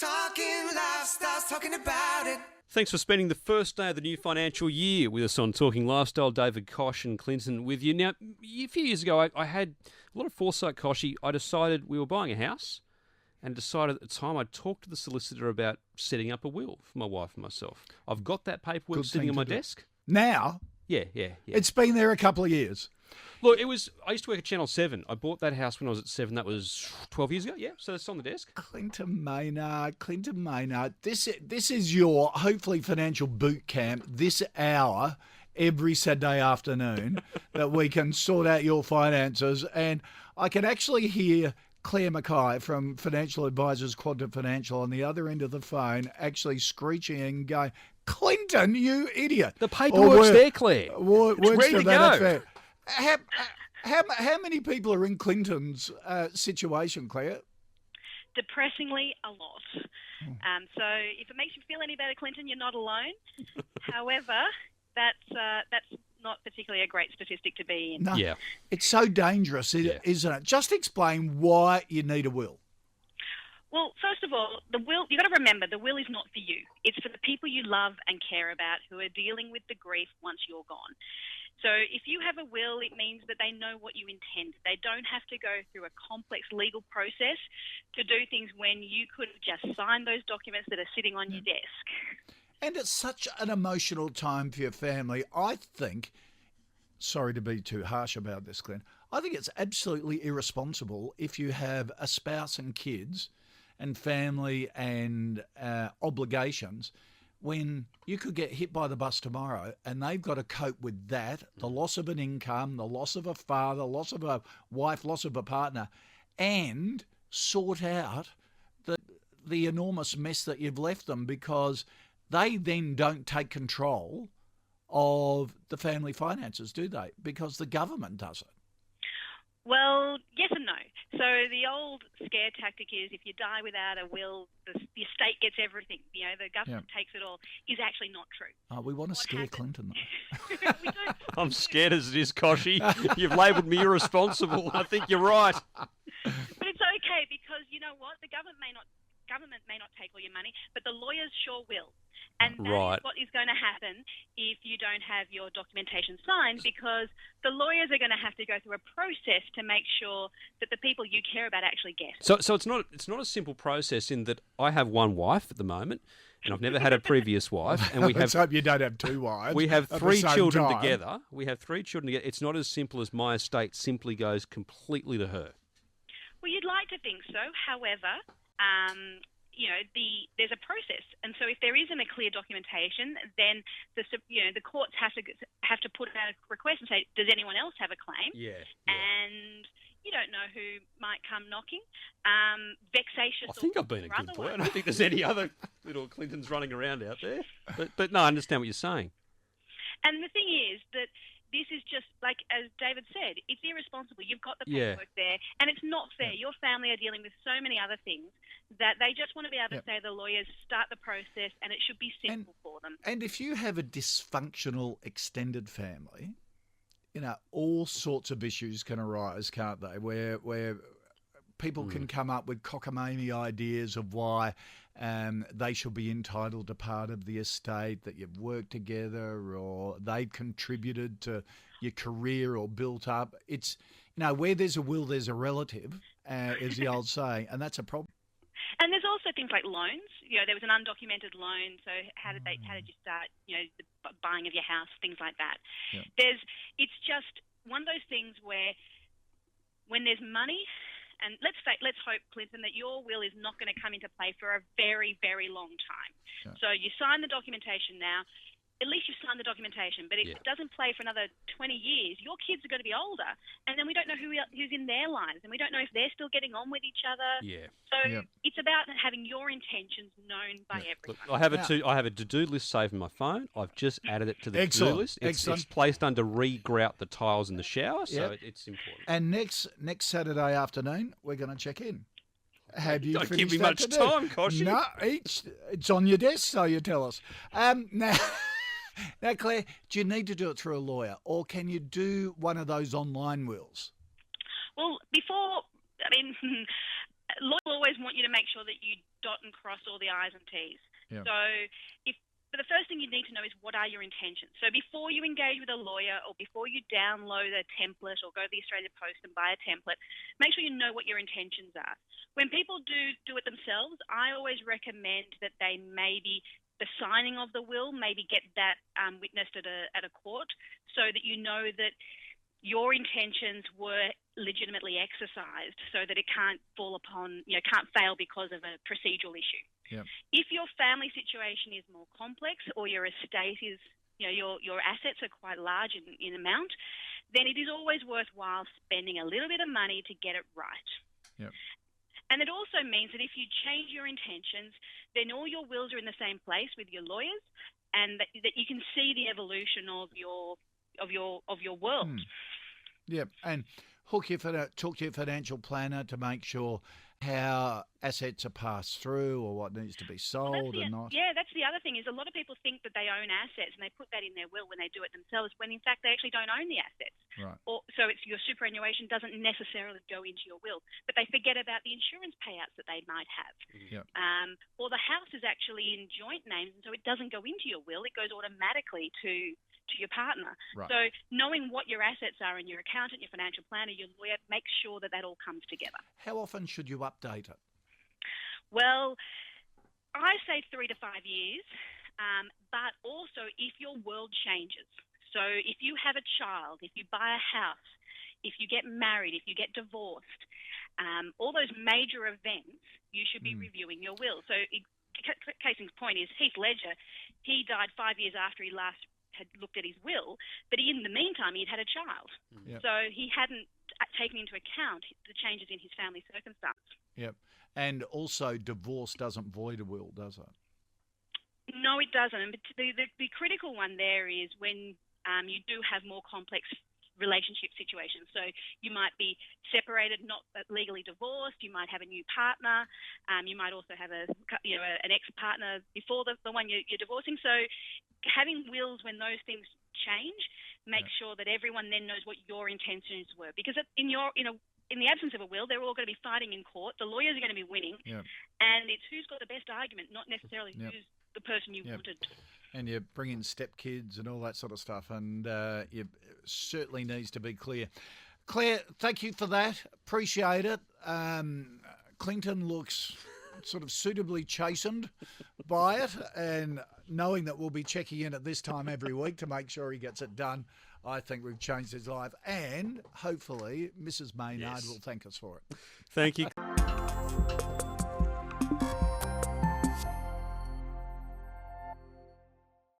Talking lifestyles, talking about it. Thanks for spending the first day of the new financial year with us on Talking Lifestyle. David, Koch and Clinton with you. Now, a few years ago, I had a lot of foresight, Kochie. I decided we were buying a house and decided at the time I'd talk to the solicitor about setting up a will for my wife and myself. I've got that paperwork Good sitting thing on my to do. desk. Now, Yeah. it's been there a couple of years. Look, I used to work at Channel 7. I bought that house when I was at 7. That was 12 years ago. Yeah, so it's on the desk. Clinton Maynard, this is your, hopefully, financial boot camp this hour every Saturday afternoon that we can sort out your finances. And I can actually hear Claire Mackay from Financial Advisors Quantum Financial on the other end of the phone actually screeching and going, Clinton, you idiot. The paperwork's there, Claire. Words ready to go. effect. How many people are in Clinton's situation, Claire? Depressingly, a lot. So if it makes you feel any better, Clinton, you're not alone. However, that's not particularly a great statistic to be in. No, Yeah. it's so dangerous, isn't it? Just explain why you need a will. Well, first of all, the will, you've got to remember, the will is not for you. It's for the people you love and care about who are dealing with the grief once you're gone. So if you have a will, it means that they know what you intend. They don't have to go through a complex legal process to do things when you could have just signed those documents that are sitting on your desk. And it's such an emotional time for your family. I think, sorry to be too harsh about this, Glenn, I think it's absolutely irresponsible if you have a spouse and kids and family and obligations when you could get hit by the bus tomorrow and they've got to cope with that, the loss of an income, the loss of a father, loss of a wife, loss of a partner, and sort out the enormous mess that you've left them because they then don't take control of the family finances, do they? Because the government does it. Well, yes and no. So the old scare tactic is if you die without a will, the estate gets everything. You know, the government takes it all. Is actually not true. Oh, we want to scare Clinton, though. We don't. I'm scared as it is, Kochie. You've labelled me irresponsible. I think you're right. But it's okay because you know what? The government may not take all your money, but the lawyers sure will. And that is what is going to happen if you don't have your documentation signed, because the lawyers are going to have to go through a process to make sure that the people you care about actually get it. So it's not a simple process in that I have one wife at the moment, and I've never had a previous wife, and we have. Let's hope you don't have two wives. We have at the three same children time. together. It's not as simple as my estate simply goes completely to her. Well, you'd like to think so. However, there's a process, and so if there isn't a clear documentation, then the courts have to put out a request and say, does anyone else have a claim? Yeah. And you don't know who might come knocking. Vexatious. I think I've been a good boy. I don't think there's any other little Clintons running around out there. But no, I understand what you're saying. And the thing is that this is just, like as David said, it's irresponsible. You've got the paperwork there, and it's not fair. Your family are dealing with so many other things that they just want to be able to say the lawyers start the process, and it should be simple for them. And if you have a dysfunctional extended family, all sorts of issues can arise, can't they? Where people can come up with cockamamie ideas of why they should be entitled to part of the estate, that you've worked together or they've contributed to your career or built up. It's, where there's a will, there's a relative, is the old saying, and that's a problem. And there's also things like loans. There was an undocumented loan. So how did you start? The buying of your house, things like that. Yeah. It's just one of those things where when there's money. And let's hope, Clinton, that your will is not going to come into play for a very, very long time. Yeah. So you sign the documentation now. At least you've signed the documentation. But if it doesn't play for another 20 years, your kids are going to be older. And then we don't know who's in their lives. And we don't know if they're still getting on with each other. Yeah. So it's about having your intentions known by everyone. Look, I have a to-do list saved in my phone. I've just added it to the to-do list. It's placed under re-grout the tiles in the shower, so it's important. And next Saturday afternoon, we're going to check in. Have you Don't finished give me that much to-do? time, Kochie. No, it's on your desk, so you tell us. Now, Claire, do you need to do it through a lawyer, or can you do one of those online wills? Well, lawyers will always want you to make sure that you dot and cross all the I's and T's. Yeah. So but the first thing you need to know is what are your intentions. So before you engage with a lawyer or before you download a template or go to the Australian Post and buy a template, make sure you know what your intentions are. When people do it themselves, I always recommend that they maybe the signing of the will, maybe get that witnessed at a court so that you know that your intentions were legitimately exercised so that it can't fall upon, can't fail because of a procedural issue. Yep. If your family situation is more complex or your estate is, your assets are quite large in amount, then it is always worthwhile spending a little bit of money to get it right. Yep. And it also means that if you change your intentions, then all your wills are in the same place with your lawyers, and that you can see the evolution of your world. Yep, and talk to your financial planner to make sure how assets are passed through or what needs to be sold or not. Yeah, that's the other thing is a lot of people think that they own assets and they put that in their will when they do it themselves, when in fact they actually don't own the assets. Right. So it's your superannuation doesn't necessarily go into your will, but they forget about the insurance payouts that they might have. Yep. Or the house is actually in joint names, and so it doesn't go into your will; it goes automatically to your partner. Right. So knowing what your assets are and your accountant, your financial planner, your lawyer, make sure that all comes together. How often should you update it? Well, I say 3 to 5 years, but also if your world changes. So if you have a child, if you buy a house, if you get married, if you get divorced, all those major events, you should be reviewing your will. So case in point is Heath Ledger. He died 5 years after he last had looked at his will, but in the meantime he'd had a child. Yep. So he hadn't taken into account the changes in his family circumstance. Yep. And also divorce doesn't void a will, does it? No, it doesn't. But the critical one there is when you do have more complex relationship situations. So you might be separated, not legally divorced. You might have a new partner. You might also have an ex-partner before the one you're divorcing. So having wills when those things change, make sure that everyone then knows what your intentions were. Because in the absence of a will, they're all going to be fighting in court. The lawyers are going to be winning, and it's who's got the best argument, not necessarily who's the person you wanted. And you bring in stepkids and all that sort of stuff, and it certainly needs to be clear. Claire, thank you for that. Appreciate it. Clinton looks sort of suitably chastened by it, and knowing that we'll be checking in at this time every week to make sure he gets it done, I think we've changed his life, and hopefully Mrs. Maynard will thank us for it. Thank you.